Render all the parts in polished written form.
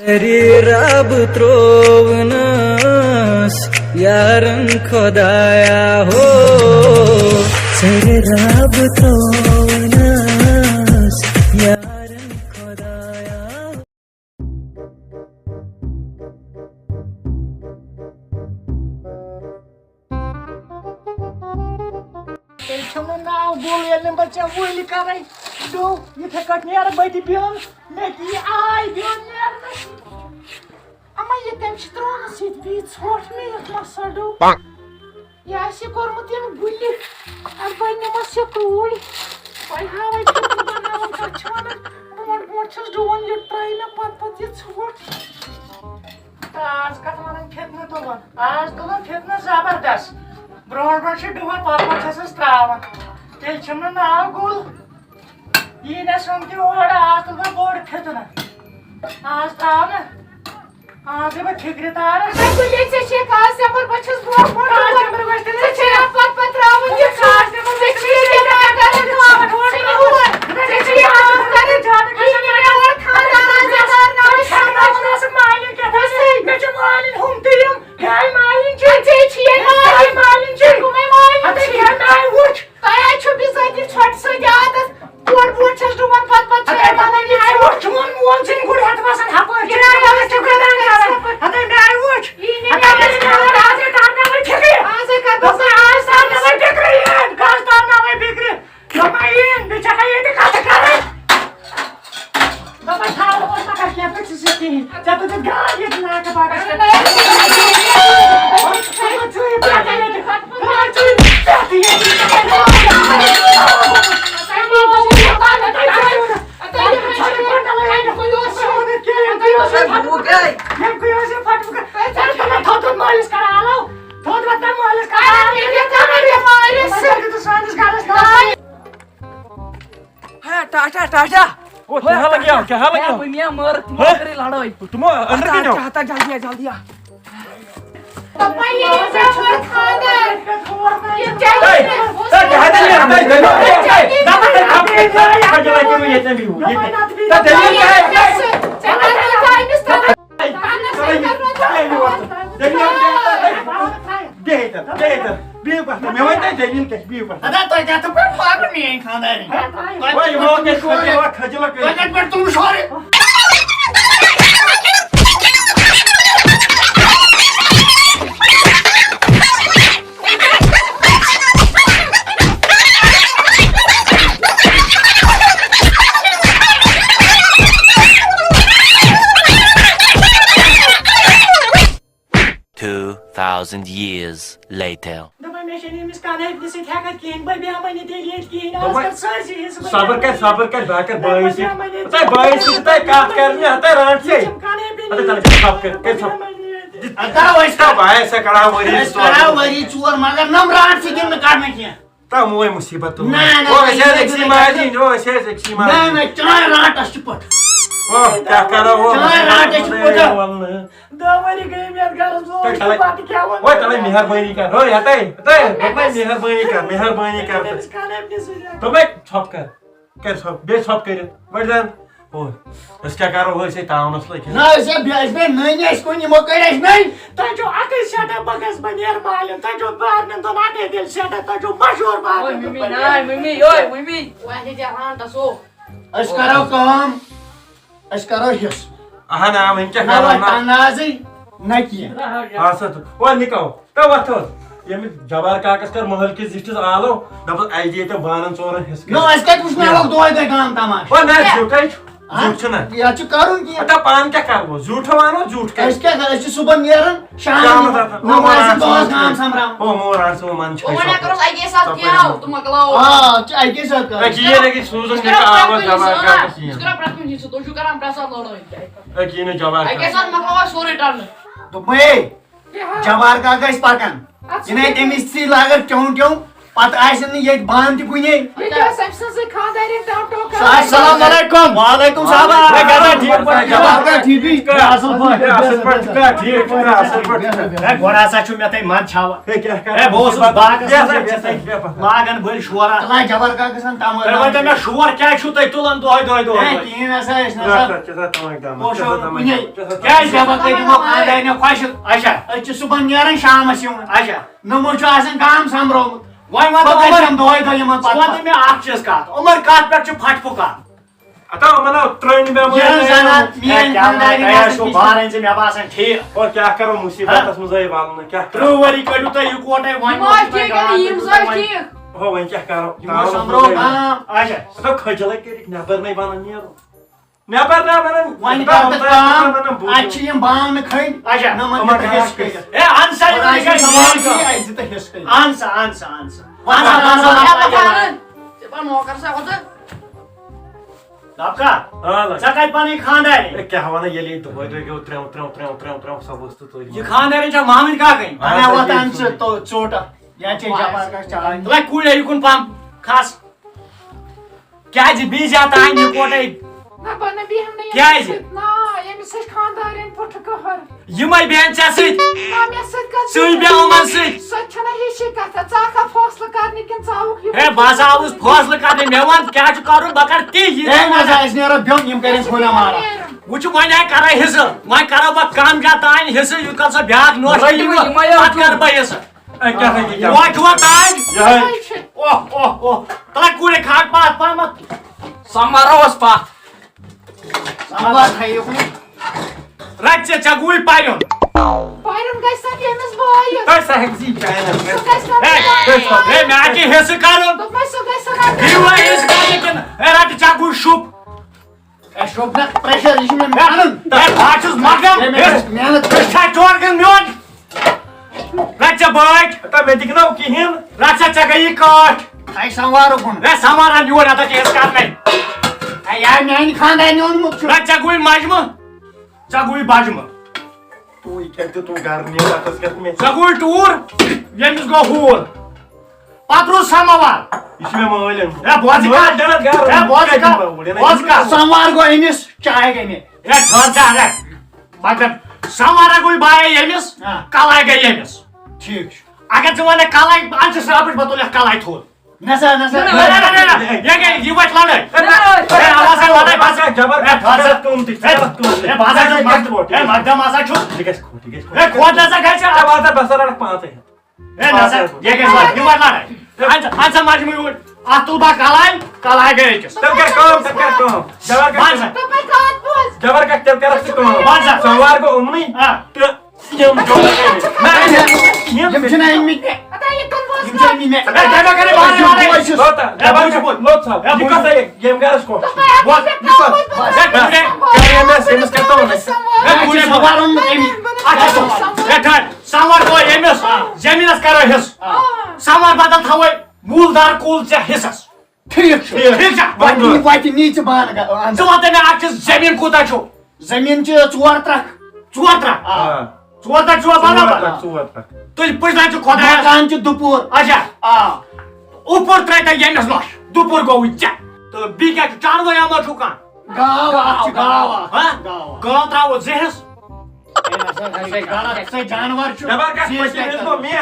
तेरी रब त्रोवनस यारन खुदाया हो तेरे रब त्रोवनस यारन खुदाया नाव गोल बच्चा वोली कर डो इथे कट नेर बदी बियन मे की आय बियन नेर अम्मा ये तम चित्रोन सित बी छोट मे मसा डो या से कोरमत यम गुली अब बने मसे कोल पाई हावे बनाव का छन मोट मोट छस डोन ये ट्राई में पत ये छोट आज का मन खेतने तो आज तो खेतने जबरदस्त ब्रोड से डुवन पत छस त्रावन तेल छमना नाव गोल ये ना सुनती ओड़ा आज तो बोर्ड खेतना आज ताव ना आज मैं ठिकरे तार सब कुछ से काज से पर बचस बोर्ड आज नंबर बचते से छे पत रावन ये काज से मैं देखिए ये ना कर तो छोड़ नहीं हुआ देखिए आप करे जान के और खाना जहर ना शाना से मालिन के मैं जो मालिन घूमती हूं गाय मालिन जे छिए मालिन जे घूमे मालिन अते घर ना उठ आया छु बिसाती छोट से याद बोर्ड छस डुवन पत छे माने आई उठ चुन मोन सिंह गुड हाथ बसन हाप गिरा वाला चुका ना अते आई उठ अते आज तारना में ठेके आज का बस आज तारना में ठेके गाज तारना में बिगरे कमाइन बेचारा ये दिखा करे बाबा खाओ और ना क्या कुछ से की जब तो गाय ये ना का बात है टाटा टाटा ओ क्या लग गया मियां मर करे लड़ाई तुम अंदर क्यों जाओ चाहता जल्दी आ पापा ये जबर खादर ये2,000 years later. सबर कर बाकर बाईस तय बाईस तय काट करनी हते रांट से अते चल सब कर सब अता वैसा भाई से कड़ा वरी चोर मगर नम रांट से दिन काटने किया ता मोय मुसीबत तो ना ओ ऐसे एक्सी माजी जो ऐसे एक्सी माजी ना चार रांट अस्पट ओ क्या करो वो चार रांट अस्पट दवारी गई मेर घर जो बात क्या हुआ ओए तले मेहरबानी कर हो हते मेहरबानी कर तो मैं छप कर सब बे छप कर वडन ओ इसका करो हो से टाउनस लेके ना से ब्याज में नहीं इसको नहीं मोकड़े नहीं ता जो आके सेटा बगस बनियर मालूम ता जो बाहर न तो नाटे दिल सेटा ता जो मशहूर बात ओए मिमी वाहे जे हां तसो अस करो काम अस करो हिस आहा ना हम क्या ना करो ना नाजी ना किया हां सर ओ निको तो वथो यम जबार काकस कर महल के जिष्ट आलो डबल आईजे तो बानन चोरन हिस नो अस का कुछ ना लोग दो दे काम तमाश ओ ना झूठा झूठ ना या छु करूं की अता पान क्या करबो झूठ मानो झूठ कर अस क्या कर सुबह निरन शाम नमाज दोस काम समराम ओ मोरान सो मन छ ओना करो आई के साथ क्या हो तुम अगला हो हां आई के साथ कर ये रे की सूजन के आवाज जबार काकस इसका प्रश्न हिस्सा तो जो करम प्रसाद लड़ो की ने जबार आई के साथ मकवा सोरे टर्न तो मैं जबार का गइस पाकन इने तेमिस सी लागत क्यों पत आसन ये बान त कुने अस्सलाम वालेकुम वालेकुम सलाम ठीक असल ठीक गोरा सा छु मे तै मन छावा ए बोस बागस बाग लागन बल शोरा ला जबर का गसन तमर वजह मे शोर क्या छु तै तुलन दो तीन ऐसा इसना पोशो क्या जबर के मो खानदार ने खुश अच्छा अच्छ सुबह नेरन शाम से अच्छा नमो छु आसन काम संभरो वय मा तो हम दो यम पत मे आख चीज का उमर काट पे छु फट फुका अता मना त्रैन बे ये जाना मेन खानदार ने सो बारन से मे बासन ठीक और क्या करो मुसीबत तस मजै वालन क्या त्रुवरी कडु त यु कोटै वय हो वय क्या करो संभरो काम अच्छा तो खजल के नबर नहीं बना नियो नबर ना बना वय काम अच्छ यम बान में खै अच्छा नमन के हिस के ए आंसर ऐसे त हिस के आपका सकाय पानी खानदार क्या हवाना ये ले तो होय गयो त्रेव सब वस्तु तो ये खानदार छ मामिन का गई ana वतन से तो चोटा या चे जबर का चाय ला कुले युकुन पाम खास क्या जी बी जाता है ये कोटे क्या है जी ये माय बहन चासी सुई बे ओमन से हे बाजा उस फैसला करने में वन क्या छु करू बकर ती ए ना जाइस नेरो ब्योम यम करें खोला मारा वुच वन है करे हिस मैं करो बा काम जाता है हिस यु कल से ब्याग नो बात कर बा हिस क्या है ये वो जो ताज ओ तला कुले खाट पात पा मत Samaros pa. सावा खाइयो रच्चे चगुल पायन तो सहजी ए मैं आके हिस करो हुआ हिस करने के ए रट चगुल शुप ए शोभना प्रेशर इस में मेहनत ए बाचुस मगम मेहनत अच्छा चोरगन म्योन रच्चे बैठ त मैं दिखना की हिम रच्चे चगई काट आई संवारो कोन ए समारा न्योन आता के हिस कर नहीं ए यार मैं खानदार ने उन मुख रच्चे चगुल मजम चगुल बाजम तू इकते तू गारने वातस कर में चगुल टूर यमिस गो हूर पात्रो समावार इसमें मोलन ए बोझका संवार गो इनिस चाय गने ए ठोचा रे मतलब समारा कोई बाय यमिस कालाय गय यमिस ठीक अगर जवाने कालाय अंश साबित बतोले कालाय थोल नसा ये ये वट लाने ए आवाज लाने भाषा जबर ए भाषा तुम ती ए भाषा ए मध्यम आशा छु ठीक है ए खोट नसा गछ आवाज बसरा पाते ए नसा ये के वट लाने अंश माज में आतुल बा कालाय गए तब क्या काम जबर का जबर का तब क्या रखते कौन सवार को उमनी तो ये यम छना इमी यम छना इमी ए जगह करे बाहर होता ए बाबू लोग साहब ये का है गेम गारस को बहुत ये मैं सेमस करता हूं ए पूरे सवारों में इमी अच्छा सवार को एमएस जमीनस करो हिस सवार बदल थावे मूलदार कुल से हिस्सस ठीक ठीक वाटी नीचे बान का जो वाते में आके जमीन कोता छो जमीन च 4 ट्रक हां 4 ट्रक बराबर तो पुछना छो खोदा मकान च दुपुर अच्छा ऊपर ट्रक ये नस दुपुर गो विच तो बी क्या चार गो यामा छुका गाव हां गाव त्राव जेहस से जानवर छु जबर का इसको में ए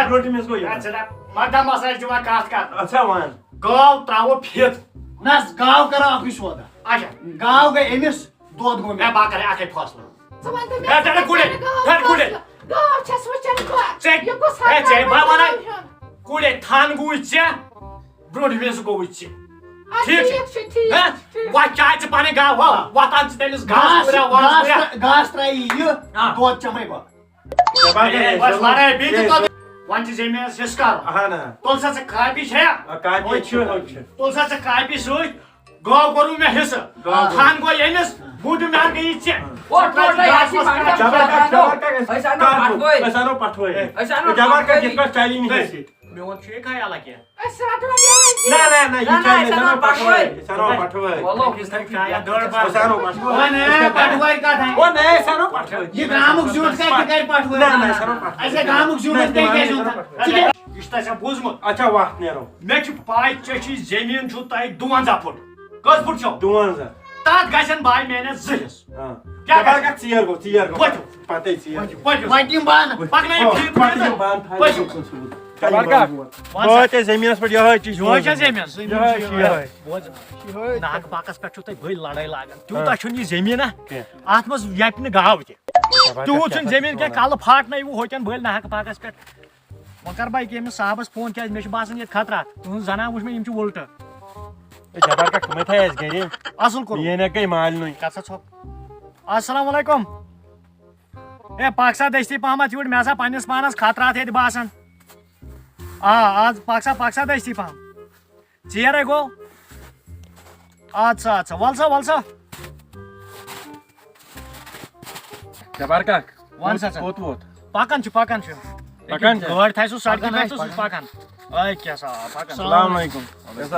रोटी में इसको अच्छा मदा मसाला जुमा काट काट अच्छा वन गाव त्राव फेत नस गाव करा ऑफिस होदा अच्छा गाव गए एमिस दूध गो मैं बा करे आके फसलो ए तेरे कुले चेक ए जे बाबा ना कुले थान गुइचे ब्रोड वेस गो विचे ठीक है वा चाय च पानी गाव हो वा तान च तेलिस घास पूरा वा घास त्राई ये दूध चमई बा बस मारे बीच तो वांची जेमे सिस्कार हां ना तोलसा से कापी छे कापी छु तोलसा से कापी सुई गाव गरु में हिस खान को येनस बुड में आ गई छे ओ टोटा यासी ऐसा नो पठोय जबर का जितना स्टाइलिंग है मैं वो छे खाया लगे ना ये चाहिए सनो पठोय वालो किस तरह खाया दौड़ पर सनो पठोय वो ने पठोय का था वो नहीं सनो पठोय ये ग्रामुक जूट का कर पठोय ना सनो पठोय ऐसे ग्रामुक जूट के कैसे होता तसा बोझमुत अच्छा वक्त नेरो मे पाय चे जमीन छु तय 52 फुट कस फुट छो 52 तत गसन बाय मेने जिस हां क्या का चीयर गो पते चीयर पटिम बान पकने ठीक पटिम बान था जबरका बहुत जमीनस पर यह चीज यो छ जमीन यह नाक बाकस पे छु तय भई लड़ाई लागन तूता छु नी जमीन आत मस यापन गाव ते तू छु जमीन के काल फाट नै वो होचन भई नाक बाकस पे मकर भाई के साहबस फोन क्या मे बासन ये खतरा तुम जना वुछ मे इम छु उल्ट जबरका खमे था एस गरे असल को ये ने कई माल नुई कसा छ अस्सलाम वालेकुम ए पाकसा दस्ती पहमत यूट मे सा पन्निस पानस खतरा थे बासन आज पाकसा दस्ती पहम चेयर गो अच्छा अच्छा वलसा जबरका वन सा वोत पाकन छु गड़ थाइसु सड़कन आइसु पाकन ओए क्या सा पाकन अस्सलाम वालेकुम कैसा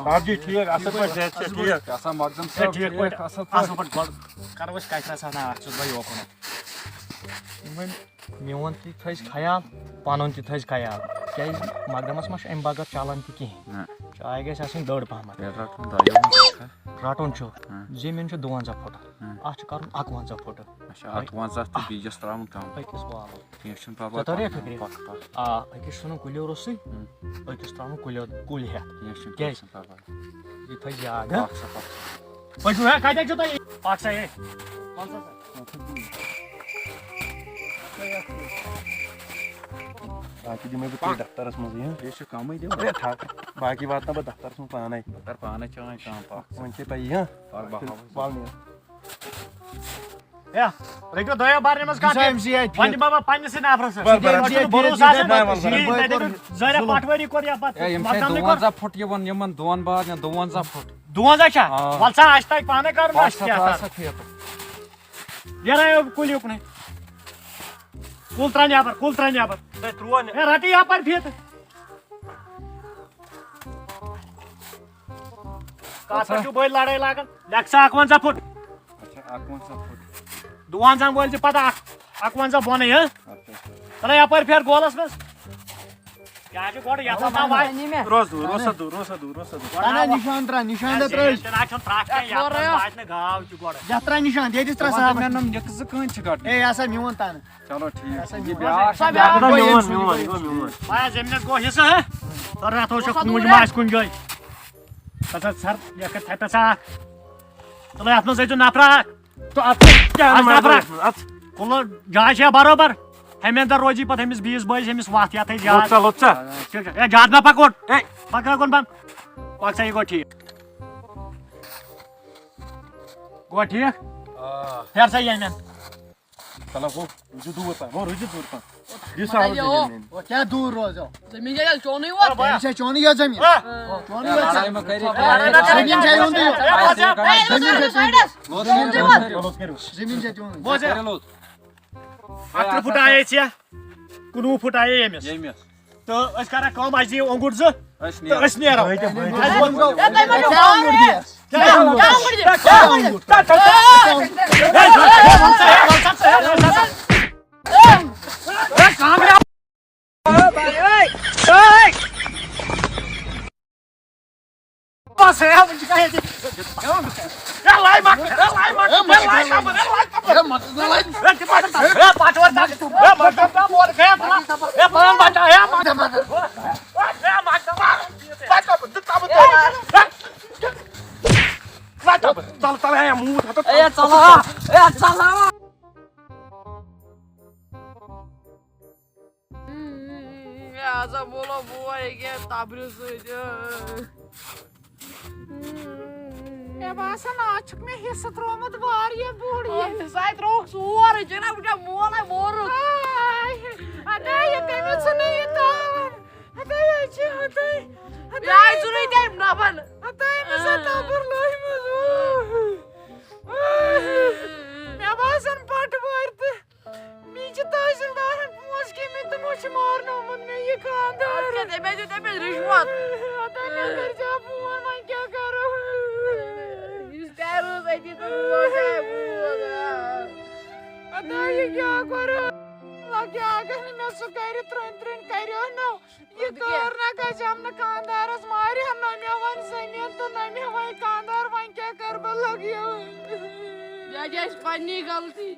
आप जी ठीक असल पर से ठीक कैसा मकदम ए सब ठीक पट असल पट गड़ करवस काइसा सा ना छु भाई ओपन मेवन ती थैस खयाल पानन ती थैस खयाल क्या मकदमस मश एम बगर चालन ती की चाय गस आसिन दड़ पहमत राटन छु जमीन छु 52 फुट आ छु करन 51 फुट अच्छा 51 तो बीजस त्राम काम अकिस वाल टेंशन पापा तोरे फिक्र अकिस सुनो कुलियो रोसै अकिस त्राम कुल है टेंशन पापा ये थै याद पजु है काटे छु तै पाक्सा ए बाकी जो मैं भी दफ्तर में ही ये छ काम ही दे अरे था बाकी बात ना दफ्तर में पाना है तर पाने चाहे काम पाक उनके पे ही हां और बाल में या रेगो दया बारे में का वंद बाबा पानी से ना फ्रस भरोसा जरा पाटवरी कोर या बात ए यम 52 फुट यमन यमन दोन बाद या 52 फुट 2000 छा वलसा आज तक पाने कर ना क्या यार कुल युक नहीं कुल त्रान पर ते त्रुवन ए राती यहाँ पर फिर कासा छु बोल लड़ाई लागन लक्सा 51 फुट अच्छा 51 फुट 52 बोल छ पता 51 बने है तले यहाँ पर फिर गोलस में क्या छु गोड़ याता ना भाई रोस ताना निशान दत्रा तना छ त्राक के याता बात ने गाव छु गोड़ यात्रा निशान दे दिस त्रा मैं नम यक्स कन छ काट ए ऐसा मिवन तान चलो ठीक ये ब्याह मेवन माया जमीन को हिस्सा है तर रातो छ कुंज मास कुंज गई तसा सर या के था तसा तले आफ्नो चाहिँ नाफ्रा तो आप क्या नाफ्रा कुल जाय छ बराबर हमें रोजी पत हमिस 20 बॉयज हमिस वाथ या थे जात लोचा ठीक है ए जात ना पकोट ए पकड़ कोन बन पाक सही गो ठीक फिर सही है मैं चलो वो रुजु दूर था ये साहब जमीन वो क्या दूर रो जाओ जमीन जायगा चोनी हुआ ऐसे चोनी या जमीन चोनी या लड़ाई में करी जमीन चाहिए होती जमीन से चोनी बोझे अत्र फुट आए छ कुनु फुट आए एमएस यमस तो अस करा काम आज ये अंगुर ज तो अस नेरो बस है मुझे कहे या लाई मत ए पाटवर तक ए मत मोर गया ए पान बाटा ए मत ए मत बाटा चल है मुंह था ए चला ऐसा बोलो बुआ ये ताबरे से ए बासन आचक में हिस्सा त्रोमत वारिया बूढ़ी साइड रोक सुवर जना बुटा मोला मोर अरे ये तेरे सुने ये तो अरे ये अच्छे होते यार सुने टाइम ना बन अरे मैं सता पर लोही मजू मैं बासन पाट वारते मीच तहसीलदार पोस के में तो मुझे मारना मन में ये खानदार क्या दे में रिश्वत अरे मैं घर जा फोन मैं क्या करूं इस तेरो सही तो बोल अरे ये क्या करूं क्या अगर मैं सो करे त्रन करियो नो ये कर ना का जमन कांदारस मारे हम न मे वन सनियन तो न मे वन कांदार वन क्या कर लगियो या जैस पन्नी गलती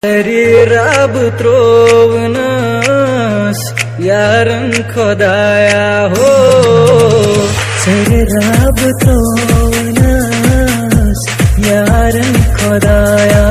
अरे रब त्रोवनस यारन खुदाया हो सरे रब त्रोवनस यारन खुदाया